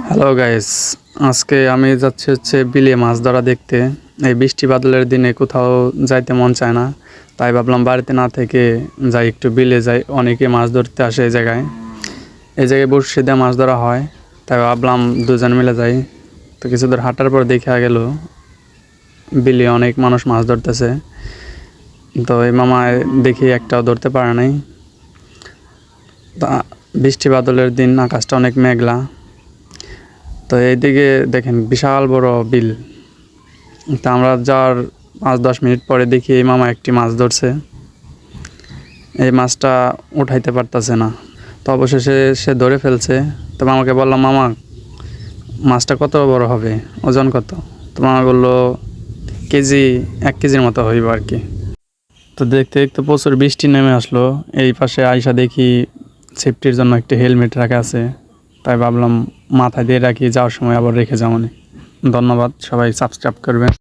Hello guys, আজকে আমি যাচ্ছি বিলে মাছ ধরা দেখতে। এই বৃষ্টি বাদলের দিনে কোথাও যাইতে মন চায় না, তাই ভাবলাম বাড়িতে না থেকে যাই, একটু বিলে যাই। অনেকে মাছ ধরতে আসে এই জায়গায় বড়শি দিয়ে মাছ ধরা হয়, তাই ভাবলাম দুজন মিলে যাই। তো কিছু দূর হাঁটার পর দেখা গেল বিলে অনেক মানুষ মাছ ধরতেছে। তো এই মামায় দেখি একটাও ধরতে পারে নাই। তা বৃষ্টি বাদলের দিন, আকাশটা অনেক মেঘলা। তো এইদিকে দেখেন বিশাল বড় বিল। তা আমরা যাওয়ার 5-10 মিনিট পরে দেখি এই মামা একটি মাছ ধরছে। এই মাছটা উঠাইতে পারতেছে না, তো অবশেষে সে ধরে ফেলছে। তো মামাকে বললাম, মামা মাছটা কত বড় হবে, ওজন কত? তো মামা বললো কেজি 1 কেজির মতো হইব আর কি। তো দেখতে দেখতে প্রচুর বৃষ্টি নেমে আসলো। এই পাশে আইসা দেখি সেফটির জন্য একটি হেলমেট রাখা আছে, তাই ভাবলাম মাথায় দিয়ে রাখি, যাওয়ার সময় আবার রেখে যাবো। ধন্যবাদ, সবাই সাবস্ক্রাইব করবেন।